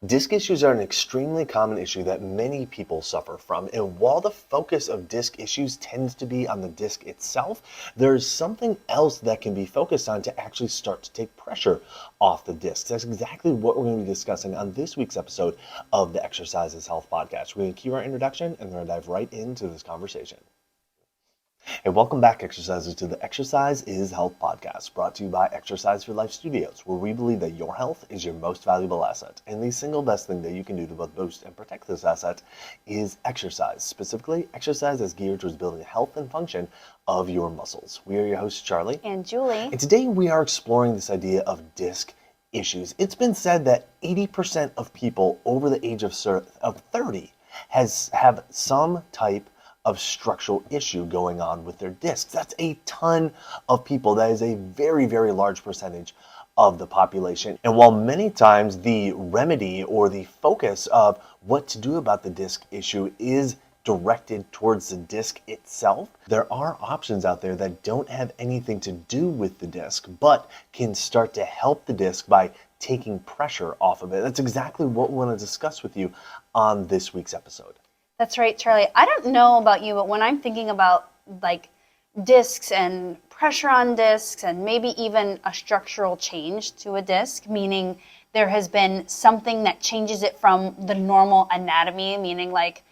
Disc issues are an extremely common issue that many people suffer from, and while the focus of disc issues tends to be on the disc itself, there's something else that can be focused on to actually start to take pressure off the discs. That's exactly what we're going to be discussing on this week's episode of the Exercise is Health podcast. We're going to keep our introduction and we're going to dive right into this conversation. Hey, welcome back, exercisers, to the Exercise is Health podcast, brought to you by Exercise for Life Studios, where we believe that your health is your most valuable asset, and the single best thing that you can do to both boost and protect this asset is exercise. Specifically, exercise is geared towards building the health and function of your muscles. We are your hosts, Charlie and Julie, and today we are exploring this idea of disc issues. It's been said that 80% of people over the age of 30 have some type of structural issue going on with their discs. That's a ton of people. That is a very, very large percentage of the population. And while many times the remedy or the focus of what to do about the disc issue is directed towards the disc itself, there are options out there that don't have anything to do with the disc, but can start to help the disc by taking pressure off of it. That's exactly what we want to discuss with you on this week's episode. That's right, Charlie. I don't know about you, but when I'm thinking about like discs and pressure on discs and maybe even a structural change to a disc, meaning there has been something that changes it from the normal anatomy, meaning like,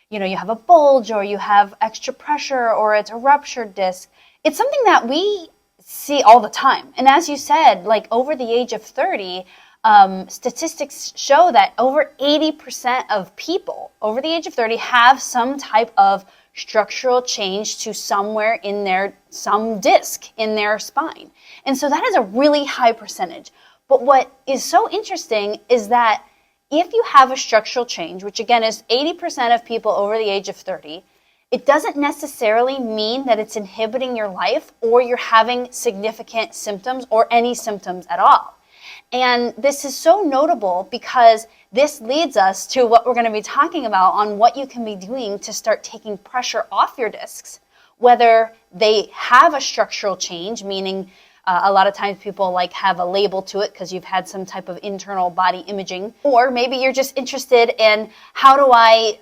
you have a bulge or you have extra pressure or it's a ruptured disc. It's something that we see all the time. And as you said, like over the age of 30, statistics show that over 80% of people over the age of 30 have some type of structural change to somewhere in some disc in their spine. And so that is a really high percentage. But what is so interesting is that if you have a structural change, which again is 80% of people over the age of 30, it doesn't necessarily mean that it's inhibiting your life or you're having significant symptoms or any symptoms at all. And this is so notable because this leads us to what we're going to be talking about on what you can be doing to start taking pressure off your discs, whether they have a structural change, meaning a lot of times people like have a label to it because you've had some type of internal body imaging, or maybe you're just interested in how do I,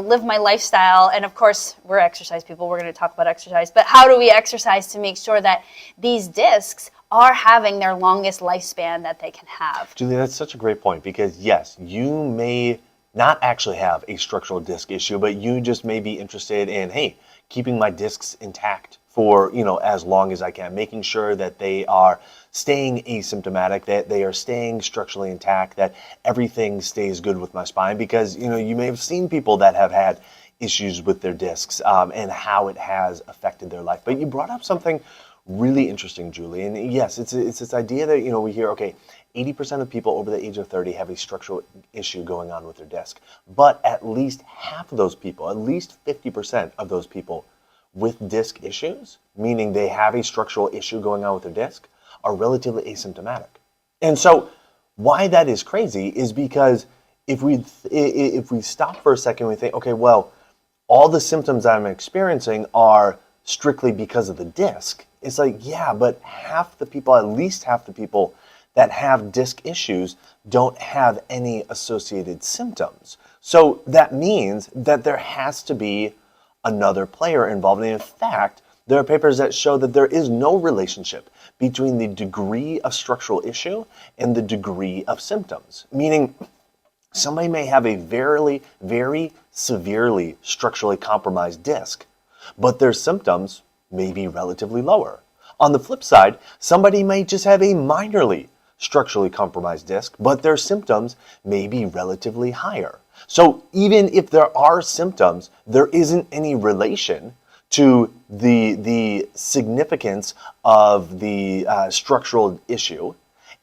live my lifestyle. And of course, we're exercise people. We're going to talk about exercise, but how do we exercise to make sure that these discs are having their longest lifespan that they can have? Julie, that's such a great point because yes, you may not actually have a structural disc issue, but you just may be interested in, hey, keeping my discs intact for, as long as I can, making sure that they are staying asymptomatic, that they are staying structurally intact, that everything stays good with my spine because, you may have seen people that have had issues with their discs and how it has affected their life. But you brought up something really interesting, Julie. And yes, it's this idea that, we hear, okay, 80% of people over the age of 30 have a structural issue going on with their disc. But at least half of those people, at least 50% of those people with disc issues, meaning they have a structural issue going on with their disc, are relatively asymptomatic. And so why that is crazy is because if we stop for a second, we think, okay, well, all the symptoms I'm experiencing are strictly because of the disc. It's like, yeah, but at least half the people that have disc issues don't have any associated symptoms. So that means that there has to be another player involved. And in fact, there are papers that show that there is no relationship between the degree of structural issue and the degree of symptoms. Meaning, somebody may have a very, very severely structurally compromised disc, but their symptoms may be relatively lower. On the flip side, somebody may just have a minorly structurally compromised disc, but their symptoms may be relatively higher. So even if there are symptoms, there isn't any relation to the significance of the structural issue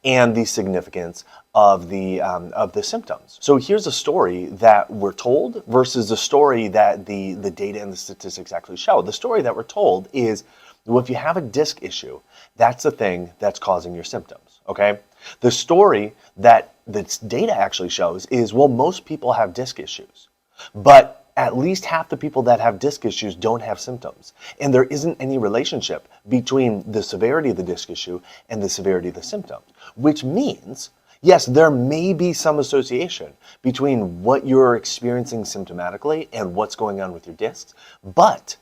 and the significance of the symptoms. So here's a story that we're told versus a story that the data and the statistics actually show. The story that we're told is, well, if you have a disc issue, that's the thing that's causing your symptoms, okay? The story that the data actually shows is, well, most people have disc issues, but at least half the people that have disc issues don't have symptoms. And there isn't any relationship between the severity of the disc issue and the severity of the symptoms, which means Yes, there may be some association between what you're experiencing symptomatically and what's going on with your discs, but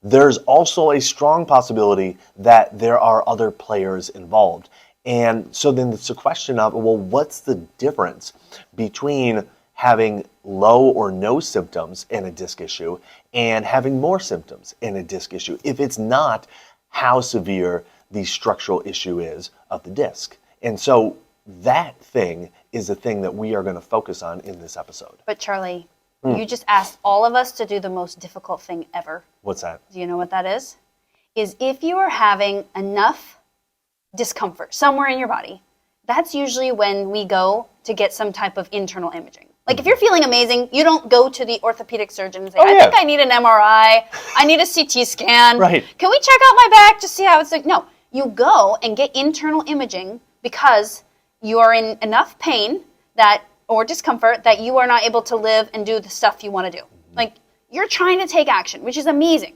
there's also a strong possibility that there are other players involved. And so then it's a question of, well, what's the difference between having low or no symptoms in a disc issue and having more symptoms in a disc issue, if it's not how severe the structural issue is of the disc? And so that thing is the thing that we are going to focus on in this episode. But Charlie, you just asked all of us to do the most difficult thing ever. What's that? Do you know what that is? Is if you are having enough discomfort somewhere in your body, that's usually when we go to get some type of internal imaging. Like if you're feeling amazing, you don't go to the orthopedic surgeon and say, I think I need an MRI, I need a CT scan. Right. Can we check out my back to see how it's like? No, you go and get internal imaging because you are in enough pain that or discomfort that you are not able to live and do the stuff you want to do. Like you're trying to take action, which is amazing.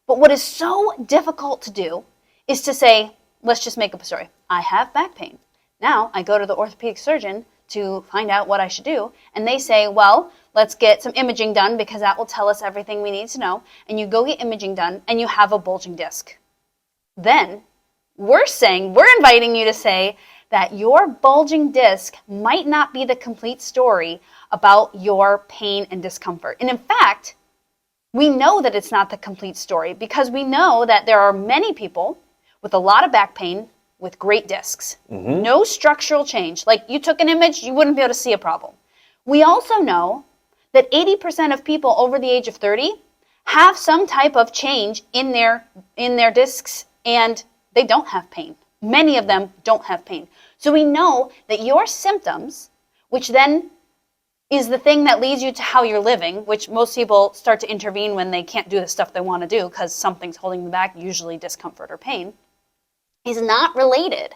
But what is so difficult to do is to say, let's just make up a story. I have back pain. Now I go to the orthopedic surgeon to find out what I should do. And they say, well, let's get some imaging done because that will tell us everything we need to know. And you go get imaging done and you have a bulging disc. Then we're inviting you to say that your bulging disc might not be the complete story about your pain and discomfort. And in fact, we know that it's not the complete story because we know that there are many people with a lot of back pain with great discs. No structural change. Like you took an image, you wouldn't be able to see a problem. We also know that 80% of people over the age of 30 have some type of change in their discs and they don't have pain. Many of them don't have pain. So we know that your symptoms, which then is the thing that leads you to how you're living, which most people start to intervene when they can't do the stuff they want to do because something's holding them back, usually discomfort or pain, is not related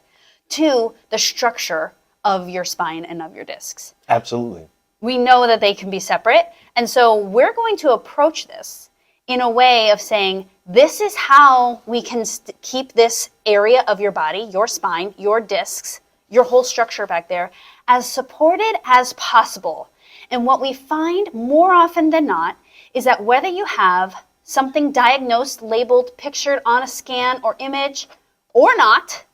to the structure of your spine and of your discs. Absolutely. We know that they can be separate. And so we're going to approach this in a way of saying, this is how we can keep this area of your body, your spine, your discs, your whole structure back there, as supported as possible. And what we find more often than not is that whether you have something diagnosed, labeled, pictured on a scan or image or not,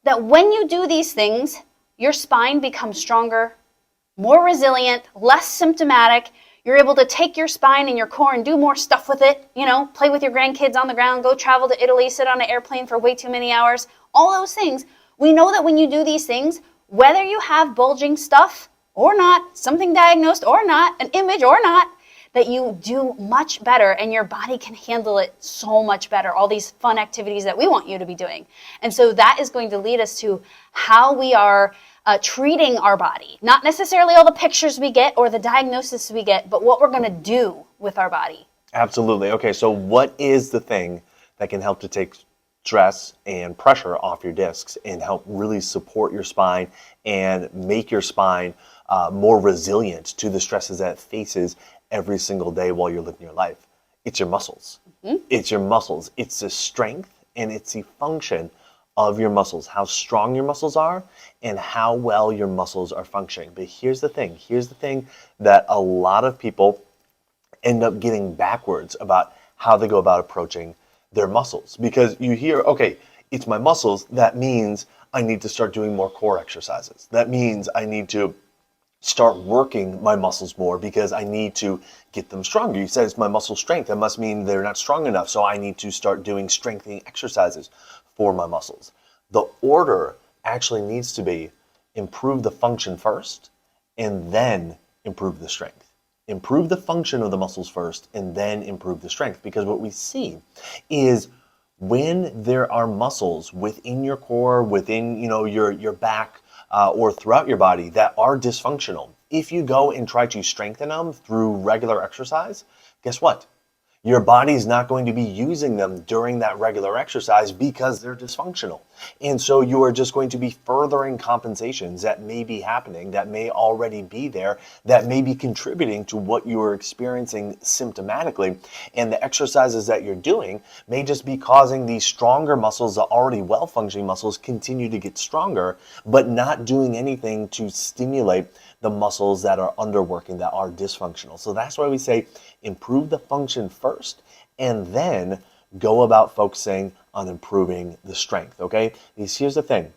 that when you do these things, your spine becomes stronger, more resilient, less symptomatic. You're able to take your spine and your core and do more stuff with it, play with your grandkids on the ground, go travel to Italy, sit on an airplane for way too many hours, all those things. We know that when you do these things, whether you have bulging stuff or not, something diagnosed or not, an image or not, that you do much better and your body can handle it so much better, all these fun activities that we want you to be doing. And so that is going to lead us to how we are treating our body. Not necessarily all the pictures we get or the diagnosis we get, but what we're going to do with our body. Absolutely. Okay, so what is the thing that can help to take stress and pressure off your discs and help really support your spine and make your spine more resilient to the stresses that it faces every single day while you're living your life? It's your muscles. It's your muscles. It's the strength and it's the function of your muscles, how strong your muscles are and how well your muscles are functioning. But here's the thing that a lot of people end up getting backwards about how they go about approaching their muscles. Because you hear, okay, it's my muscles, that means I need to start doing more core exercises. That means I need to start working my muscles more because I need to get them stronger. You said it's my muscle strength. That must mean they're not strong enough. So I need to start doing strengthening exercises for my muscles. The order actually needs to be improve the function first and then improve the strength. Improve the function of the muscles first and then improve the strength. Because what we see is when there are muscles within your core, within your back, or throughout your body that are dysfunctional, if you go and try to strengthen them through regular exercise, guess what? Your body's not going to be using them during that regular exercise because they're dysfunctional. And so you are just going to be furthering compensations that may be happening, that may already be there, that may be contributing to what you are experiencing symptomatically. And the exercises that you're doing may just be causing these stronger muscles, the already well-functioning muscles, continue to get stronger, but not doing anything to stimulate the muscles that are underworking, that are dysfunctional. So that's why we say improve the function first and then go about focusing on improving the strength, okay? Because here's the thing.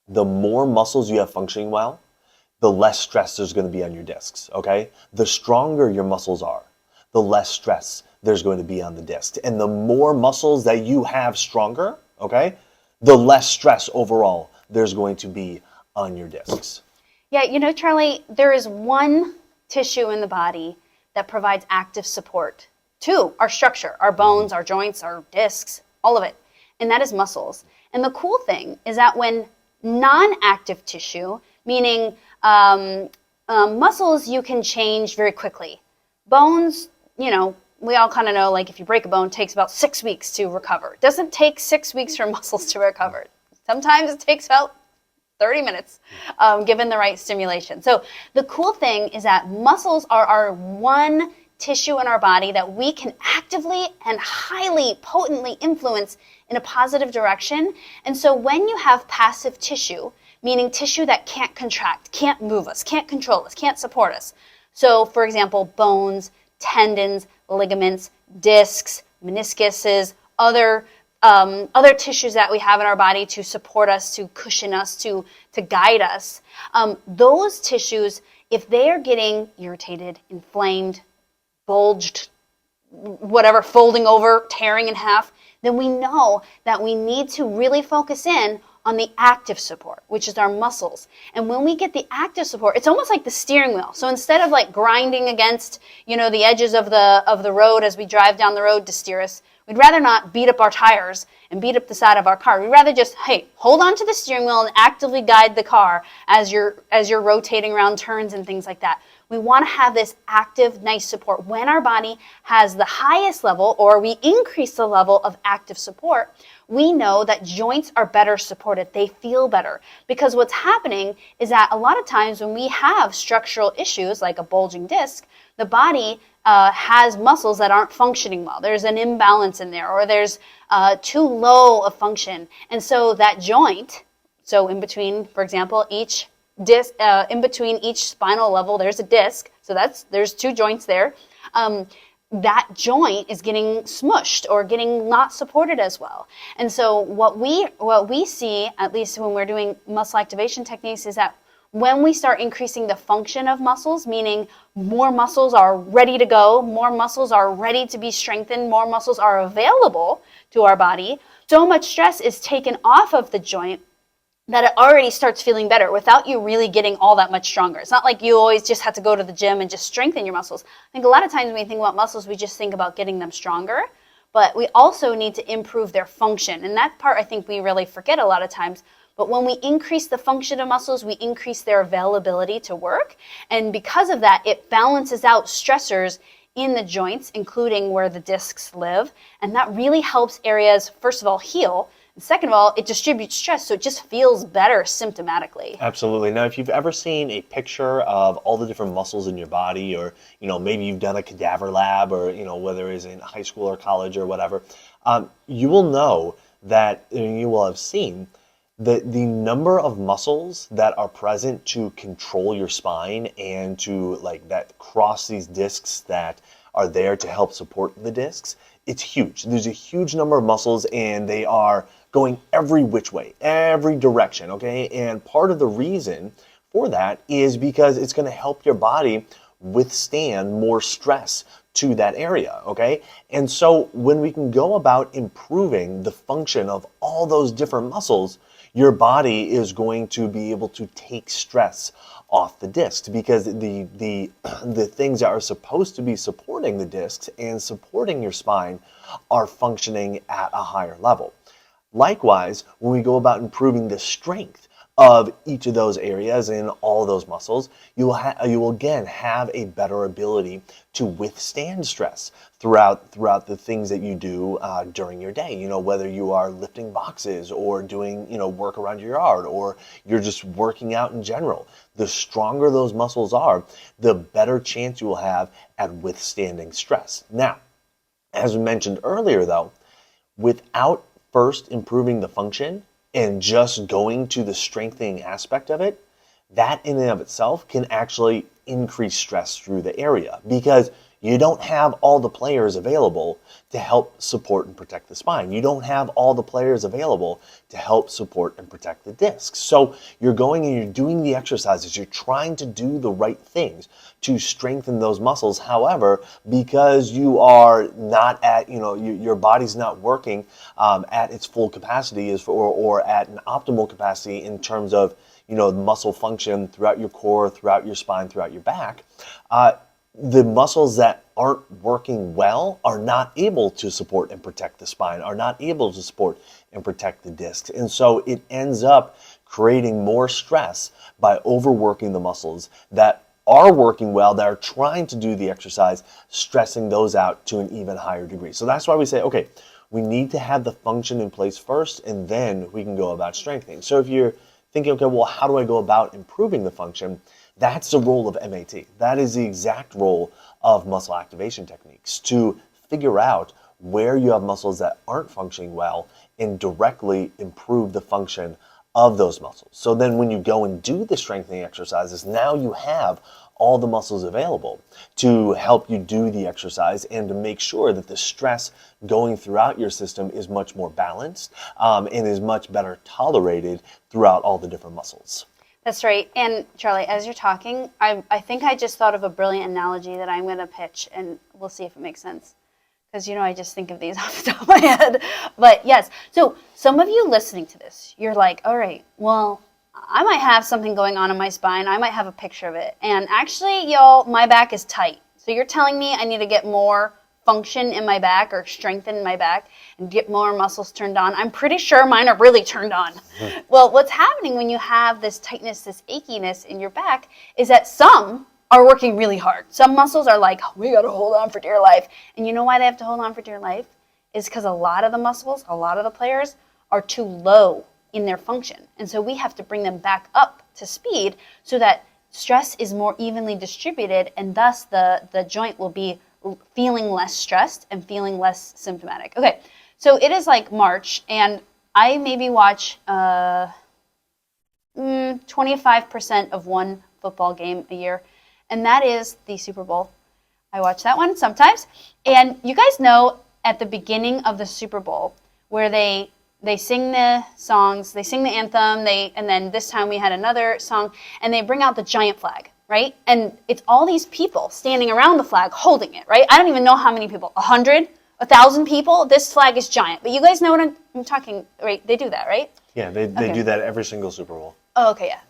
The more muscles you have functioning well, the less stress there's going to be on your discs, okay? The stronger your muscles are, the less stress there's going to be on the disc. And the more muscles that you have stronger, okay, the less stress overall there's going to be on your discs. Yeah, you know, Charlie, there is one tissue in the body that provides active support to our structure, our bones, our joints, our discs, all of it, and that is muscles. And the cool thing is that when non-active tissue, meaning muscles you can change very quickly. Bones, you know, we all kind of know, like if you break a bone, it takes about 6 weeks to recover. It doesn't take 6 weeks for muscles to recover. Sometimes it takes about 30 minutes, given the right stimulation. So the cool thing is that muscles are our one tissue in our body that we can actively and highly potently influence in a positive direction. And so when you have passive tissue, meaning tissue that can't contract, can't move us, can't control us, can't support us. So for example, bones, tendons, ligaments, discs, meniscuses, other tissues that we have in our body to support us, to cushion us, to guide us. Those tissues, if they are getting irritated, inflamed, bulged, whatever, folding over, tearing in half, then we know that we need to really focus in on the active support, which is our muscles. And when we get the active support, it's almost like the steering wheel. So instead of like grinding against, you know, the edges of the road as we drive down the road to steer us, we'd rather not beat up our tires and beat up the side of our car. We'd rather just, hey, hold on to the steering wheel and actively guide the car as you're rotating around turns and things like that. We want to have this active, nice support. When our body has the highest level, or we increase the level of active support, we know that joints are better supported. They feel better. Because what's happening is that a lot of times when we have structural issues like a bulging disc, the body has muscles that aren't functioning well. There's an imbalance in there, or there's too low of function. And so that joint, so in between, for example, each disc, in between each spinal level, there's a disc. So there's two joints there. That joint is getting smushed or getting not supported as well. And so what we see, at least when we're doing muscle activation techniques, is that when we start increasing the function of muscles, meaning more muscles are ready to go, more muscles are ready to be strengthened, more muscles are available to our body, so much stress is taken off of the joint that it already starts feeling better without you really getting all that much stronger. It's not like you always just have to go to the gym and just strengthen your muscles. I think a lot of times when we think about muscles, we just think about getting them stronger, but we also need to improve their function. And that part I think we really forget a lot of times. But when we increase the function of muscles, we increase their availability to work. And because of that, it balances out stressors in the joints, including where the discs live. And that really helps areas, first of all, heal. And second of all, it distributes stress, so it just feels better symptomatically. Absolutely. Now, if you've ever seen a picture of all the different muscles in your body, or, you know, maybe you've done a cadaver lab, or, you know, whether it's in high school or college or whatever, you will know that, and you will have seen the number of muscles that are present to control your spine and to like that cross these discs that are there to help support the discs. It's huge. There's a huge number of muscles and they are going every which way, every direction, okay? And part of the reason for that is because it's going to help your body withstand more stress to that area, okay? And so when we can go about improving the function of all those different muscles, your body is going to be able to take stress off the discs, because the things that are supposed to be supporting the discs and supporting your spine are functioning at a higher level. Likewise, when we go about improving the strength of each of those areas and all those muscles, you will again have a better ability to withstand stress throughout the things that you do during your day. You know, whether you are lifting boxes or doing, you know, work around your yard, or you're just working out in general. The stronger those muscles are, the better chance you will have at withstanding stress. Now, as we mentioned earlier though, without first improving the function and just going to the strengthening aspect of it, that in and of itself can actually increase stress through the area, because you don't have all the players available to help support and protect the spine. You don't have all the players available to help support and protect the discs. So you're going and you're doing the exercises, you're trying to do the right things to strengthen those muscles. However, because you are not at, you know, your body's not working at its full capacity or at an optimal capacity in terms of, you know, muscle function throughout your core, throughout your spine, throughout your back, the muscles that aren't working well are not able to support and protect the spine, are not able to support and protect the discs. And so it ends up creating more stress by overworking the muscles that are working well, that are trying to do the exercise, stressing those out to an even higher degree. So that's why we say, okay, we need to have the function in place first, and then we can go about strengthening. So if you're thinking, okay, well, how do I go about improving the function? That's the role of MAT. That is the exact role of muscle activation techniques, to figure out where you have muscles that aren't functioning well and directly improve the function of those muscles. So then when you go and do the strengthening exercises, now you have all the muscles available to help you do the exercise and to make sure that the stress going throughout your system is much more balanced and is much better tolerated throughout all the different muscles. That's right. And Charlie, as you're talking, I think I just thought of a brilliant analogy that I'm going to pitch, and we'll see if it makes sense. Because, you know, I just think of these off the top of my head. But yes, so some of you listening to this, you're like, all right, well, I might have something going on in my spine. I might have a picture of it. And actually, y'all, my back is tight. So you're telling me I need to get more function in my back or strengthen my back and get more muscles turned on. I'm pretty sure mine are really turned on. Well, what's happening when you have this tightness, this achiness in your back is that some are working really hard. Some muscles are like, we got to hold on for dear life. And you know why they have to hold on for dear life? Is because a lot of the muscles, a lot of the players are too low in their function. And so we have to bring them back up to speed so that stress is more evenly distributed, and thus the joint will be feeling less stressed and feeling less symptomatic. Okay, so it is like March, and I maybe watch 25% of one football game a year, and that is the Super Bowl. I watch that one sometimes. And you guys know at the beginning of the Super Bowl where they sing the songs, they sing the anthem, and then this time we had another song, and they bring out the giant flag, right? And it's all these people standing around the flag holding it, right? I don't even know how many people, 100, 1,000 people. This flag is giant. But you guys know what I'm talking, right? They do that, right? Yeah, they do that every single Super Bowl. Oh, okay, yeah.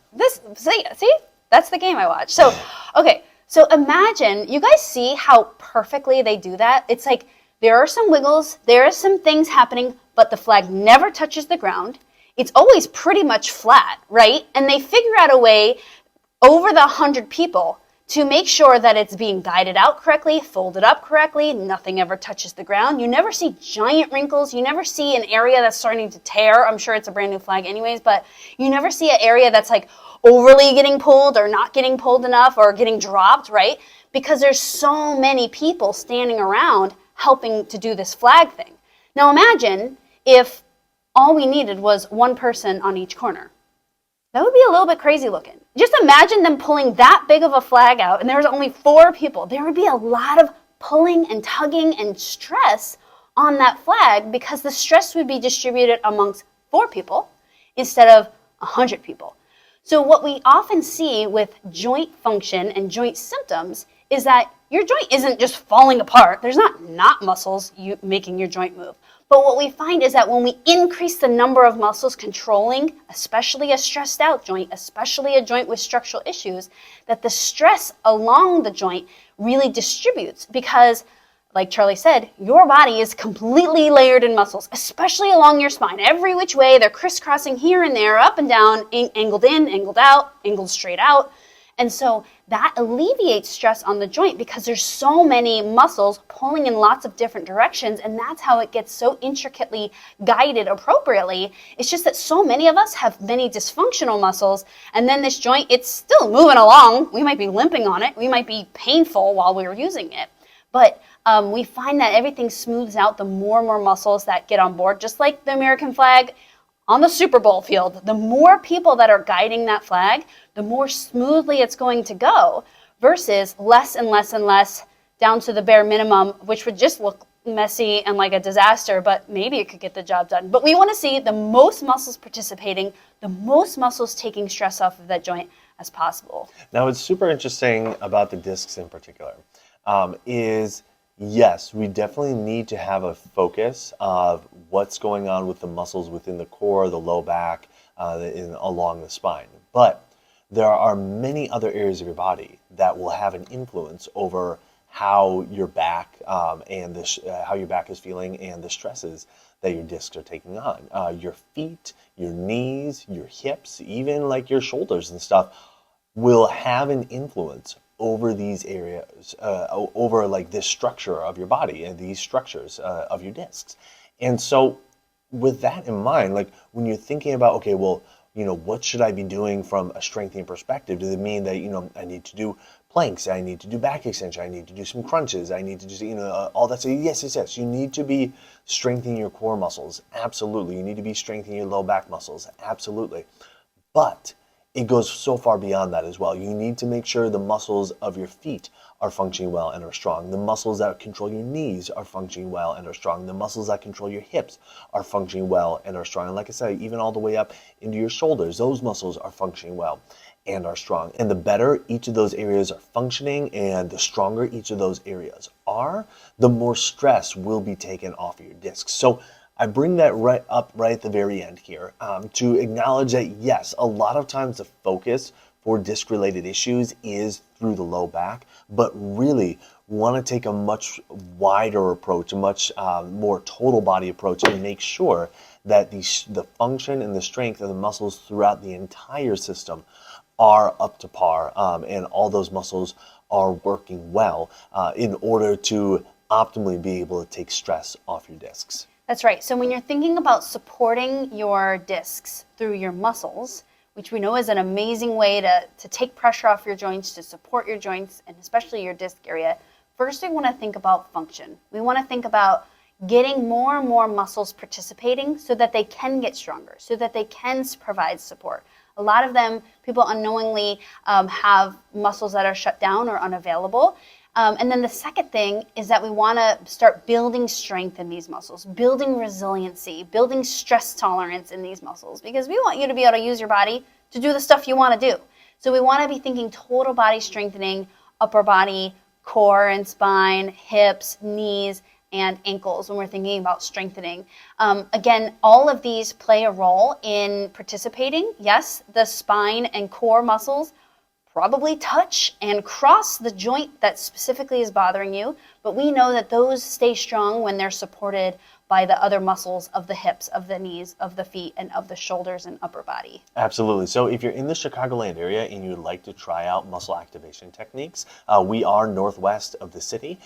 See, that's the game I watch. So, okay, so imagine, you guys see how perfectly they do that? It's like there are some wiggles, there are some things happening, but the flag never touches the ground. It's always pretty much flat, right? And they figure out a way over the 100 people to make sure that it's being guided out correctly, folded up correctly, nothing ever touches the ground. You never see giant wrinkles. You never see an area that's starting to tear. I'm sure it's a brand new flag anyways, but you never see an area that's like overly getting pulled or not getting pulled enough or getting dropped, right? Because there's so many people standing around helping to do this flag thing. Now imagine if all we needed was one person on each corner. That would be a little bit crazy looking. Just imagine them pulling that big of a flag out and there was only 4 people. There would be a lot of pulling and tugging and stress on that flag because the stress would be distributed amongst 4 people instead of 100 people. So what we often see with joint function and joint symptoms is that your joint isn't just falling apart. There's not muscles making your joint move. But what we find is that when we increase the number of muscles controlling, especially a stressed out joint, especially a joint with structural issues, that the stress along the joint really distributes because like Charlie said, your body is completely layered in muscles, especially along your spine. Every which way, they're crisscrossing here and there, up and down, angled in, angled out, angled straight out. And so that alleviates stress on the joint because there's so many muscles pulling in lots of different directions, and that's how it gets so intricately guided appropriately. It's just that so many of us have many dysfunctional muscles, and then this joint, it's still moving along. We might be limping on it. We might be painful while we're using it. But we find that everything smooths out the more and more muscles that get on board, just like the American flag on the Super Bowl field. The more people that are guiding that flag, the more smoothly it's going to go, versus less and less and less down to the bare minimum, which would just look messy and like a disaster, but maybe it could get the job done. But we want to see the most muscles participating, the most muscles taking stress off of that joint as possible. Now, what's super interesting about the discs in particular is, yes, we definitely need to have a focus of what's going on with the muscles within the core, the low back, along the spine. But there are many other areas of your body that will have an influence over how your back and how your back is feeling and the stresses that your discs are taking on. Your feet, your knees, your hips, even like your shoulders and stuff will have an influence over these areas, over like this structure of your body and these structures of your discs. And so with that in mind, like when you're thinking about, okay, well, what should I be doing from a strengthening perspective? Does it mean that, I need to do planks, I need to do back extension, I need to do some crunches, I need to do, all that. So yes, you need to be strengthening your core muscles. Absolutely. You need to be strengthening your low back muscles. Absolutely. But it goes so far beyond that as well. You need to make sure the muscles of your feet are functioning well and are strong. The muscles that control your knees are functioning well and are strong. The muscles that control your hips are functioning well and are strong. And like I said, even all the way up into your shoulders, those muscles are functioning well and are strong. And the better each of those areas are functioning and the stronger each of those areas are, the more stress will be taken off of your discs. So I bring that right up right at the very end here to acknowledge that, yes, a lot of times the focus for disc-related issues is through the low back, but really want to take a much wider approach, a much more total body approach, and make sure that the function and the strength of the muscles throughout the entire system are up to par, and all those muscles are working well in order to optimally be able to take stress off your discs. That's right. So when you're thinking about supporting your discs through your muscles, which we know is an amazing way to take pressure off your joints, to support your joints, and especially your disc area, first we want to think about function. We want to think about getting more and more muscles participating so that they can get stronger, so that they can provide support. A lot of them, people unknowingly have muscles that are shut down or unavailable. And then the second thing is that we want to start building strength in these muscles, building resiliency, building stress tolerance in these muscles, because we want you to be able to use your body to do the stuff you want to do. So we want to be thinking total body strengthening, upper body, core and spine, hips, knees, and ankles when we're thinking about strengthening. Again, all of these play a role in participating. Yes, the spine and core muscles probably touch and cross the joint that specifically is bothering you, but we know that those stay strong when they're supported by the other muscles of the hips, of the knees, of the feet, and of the shoulders and upper body. Absolutely. So if you're in the Chicagoland area and you'd like to try out muscle activation techniques, we are northwest of the city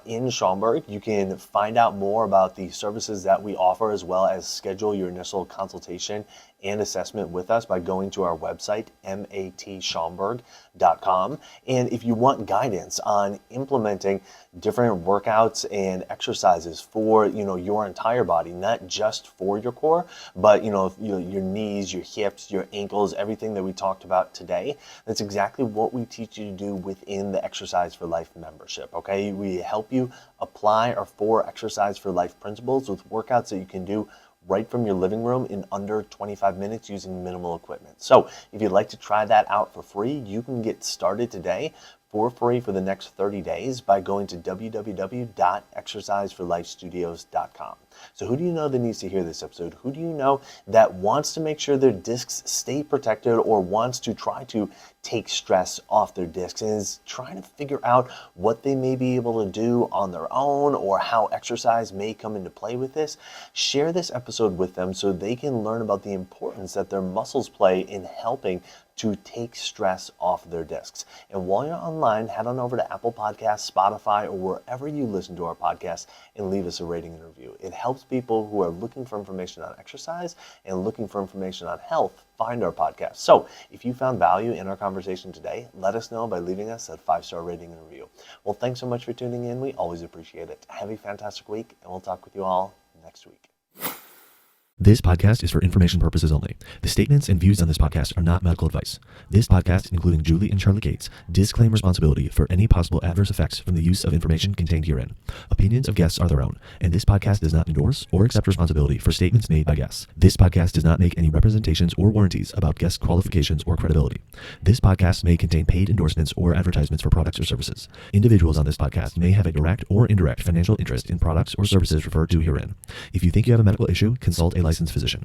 in Schaumburg. You can find out more about the services that we offer, as well as schedule your initial consultation and assessment with us by going to our website, matschaumburg.com. And if you want guidance on implementing different workouts and exercises for your entire body, not just for your core, but your knees, your hips, your ankles, everything that we talked about today, that's exactly what we teach you to do within the Exercise for Life membership. Okay, we help you apply our 4 Exercise for Life principles with workouts that you can do right from your living room in under 25 minutes using minimal equipment. So if you'd like to try that out for free, you can get started today for free for the next 30 days by going to www.exerciseforlifestudios.com. So who do you know that needs to hear this episode? Who do you know that wants to make sure their discs stay protected or wants to try to take stress off their discs and is trying to figure out what they may be able to do on their own or how exercise may come into play with this? Share this episode with them so they can learn about the importance that their muscles play in helping to take stress off their discs. And while you're online, head on over to Apple Podcasts, Spotify, or wherever you listen to our podcast and leave us a rating and review. It helps people who are looking for information on exercise and looking for information on health find our podcast. So if you found value in our conversation today, let us know by leaving us a 5-star rating and review. Well, thanks so much for tuning in. We always appreciate it. Have a fantastic week, and we'll talk with you all next week. This podcast is for information purposes only. The statements and views on this podcast are not medical advice. This podcast, including Julie and Charlie Gates, disclaim responsibility for any possible adverse effects from the use of information contained herein. Opinions of guests are their own, and this podcast does not endorse or accept responsibility for statements made by guests. This podcast does not make any representations or warranties about guest qualifications or credibility. This podcast may contain paid endorsements or advertisements for products or services. Individuals on this podcast may have a direct or indirect financial interest in products or services referred to herein. If you think you have a medical issue, consult a licensed physician.